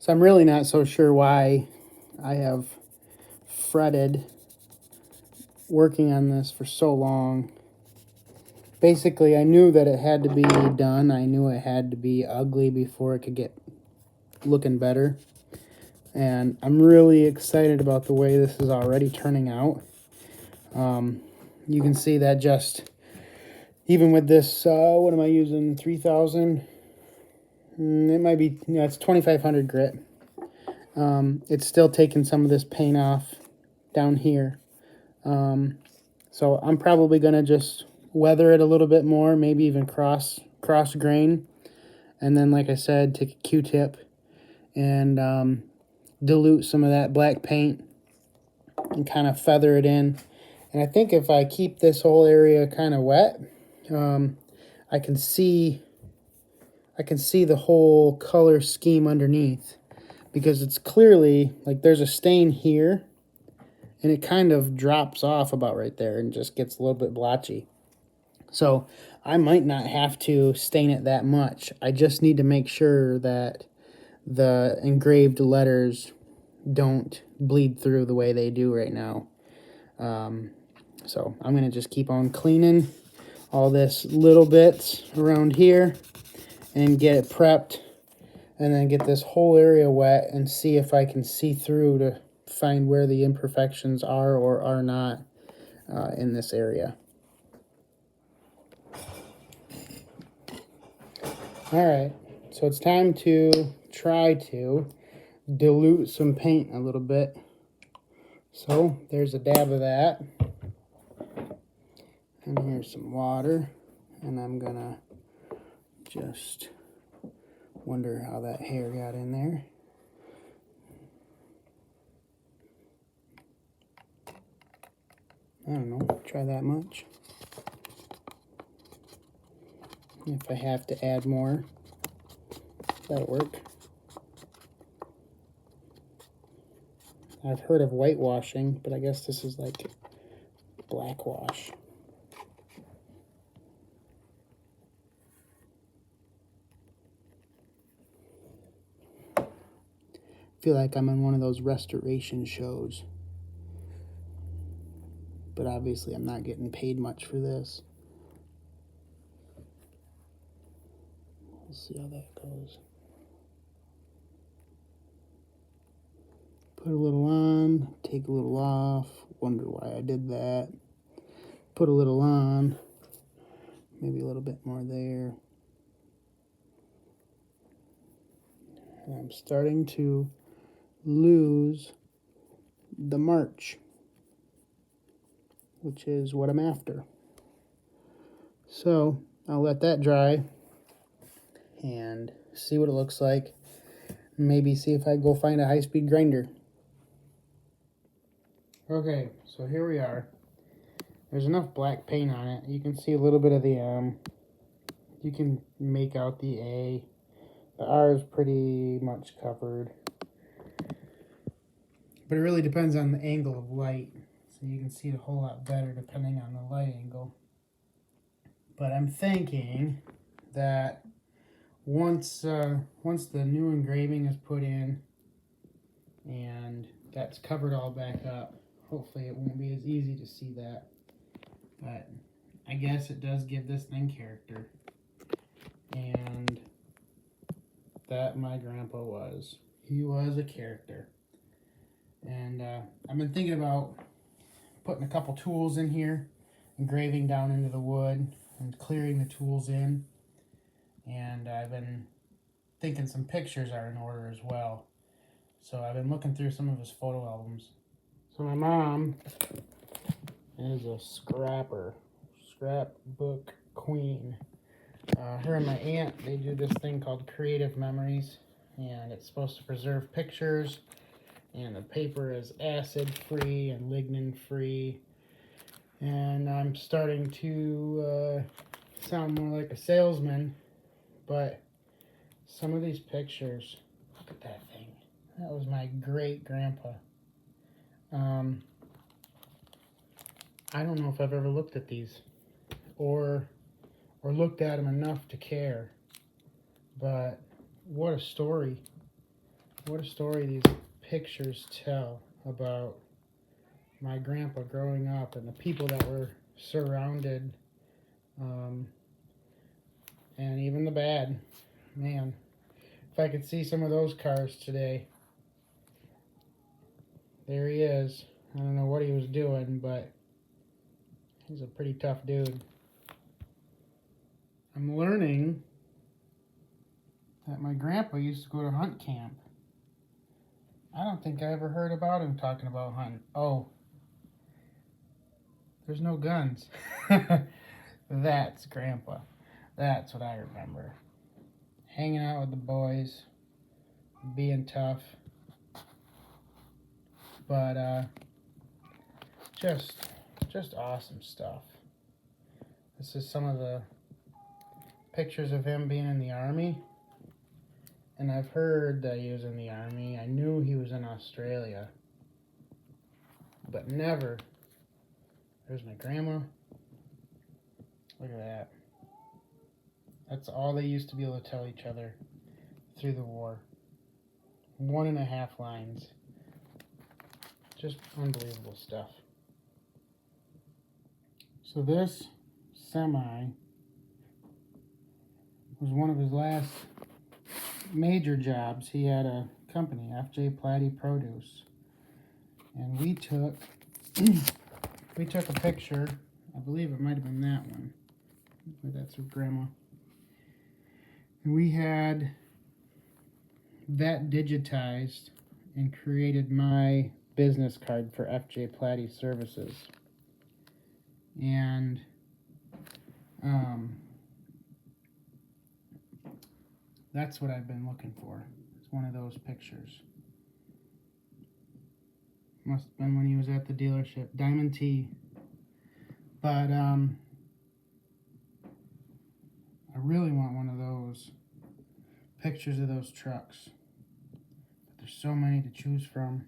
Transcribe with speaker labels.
Speaker 1: So I'm really not so sure why I have fretted working on this for so long. Basically, I knew that it had to be done. I knew it had to be ugly before it could get looking better. And I'm really excited about the way this is already turning out. You can see that just, even with this, what am I using, 3000? It might be, it's 2500 grit. It's still taking some of this paint off down here. So I'm probably going to just weather it a little bit more, maybe even cross grain. And then, like I said, take a Q-tip and dilute some of that black paint and kind of feather it in. And I think if I keep this whole area kind of wet, I can see the whole color scheme underneath, because it's clearly like there's a stain here and it kind of drops off about right there and just gets a little bit blotchy. So I might not have to stain it that much. I just need to make sure that the engraved letters don't bleed through the way they do right now. So I'm going to just keep on cleaning all this little bits around here and get it prepped, and then get this whole area wet and see if I can see through to find where the imperfections are or are not in this area. All right, so it's time to try to dilute some paint a little bit. So there's a dab of that. And here's some water. And I'm gonna just wonder how that hair got in there. I don't know, try that much. If I have to add more, that'll work. I've heard of whitewashing, but I guess this is like blackwash. I feel like I'm in one of those restoration shows. But obviously I'm not getting paid much for this. We'll see how that goes. Put a little on, take a little off, wonder why I did that. Put a little on, maybe a little bit more there. And I'm starting to lose the march, which is what I'm after. So I'll let that dry and see what it looks like. Maybe see if I go find a high-speed grinder. Okay, so here we are. There's enough black paint on it. You can see a little bit of the M. You can make out the A. The R is pretty much covered. But it really depends on the angle of light. So you can see it a whole lot better depending on the light angle. But I'm thinking that once the new engraving is put in and that's covered all back up, hopefully it won't be as easy to see that. But I guess it does give this thing character. And that my grandpa was. He was a character. And I've been thinking about putting a couple tools in here, engraving down into the wood, and clearing the tools in. And I've been thinking some pictures are in order as well. So I've been looking through some of his photo albums. So my mom is a scrapbook queen. Her and my aunt, they do this thing called Creative Memories, and it's supposed to preserve pictures, and the paper is acid-free and lignin-free. And I'm starting to sound more like a salesman, but some of these pictures, look at that thing. That was my great-grandpa. I don't know if I've ever looked at these or looked at them enough to care, but what a story. what a story these pictures tell about my grandpa growing up and the people that were surrounded, and even the bad. Man, if I could see some of those cars today. There he is. I don't know what he was doing, but he's a pretty tough dude. I'm learning that my grandpa used to go to hunt camp. I don't think I ever heard about him talking about hunting. Oh, there's no guns. That's Grandpa. That's what I remember. Hanging out with the boys, being tough. But just awesome stuff. This is some of the pictures of him being in the Army. And I've heard that he was in the Army. I knew he was in Australia. But never. There's my grandma. Look at that. That's all they used to be able to tell each other through the war. 1.5 lines. Just unbelievable stuff. So this semi was one of his last major jobs. He had a company, F.J. Platty Produce. And we took a picture. I believe it might have been that one. That's with Grandma. And we had that digitized and created my business card for F.J. Platty Services. And that's what I've been looking for. It's one of those pictures. Must have been when he was at the dealership. Diamond T. But I really want one of those pictures of those trucks. But there's so many to choose from.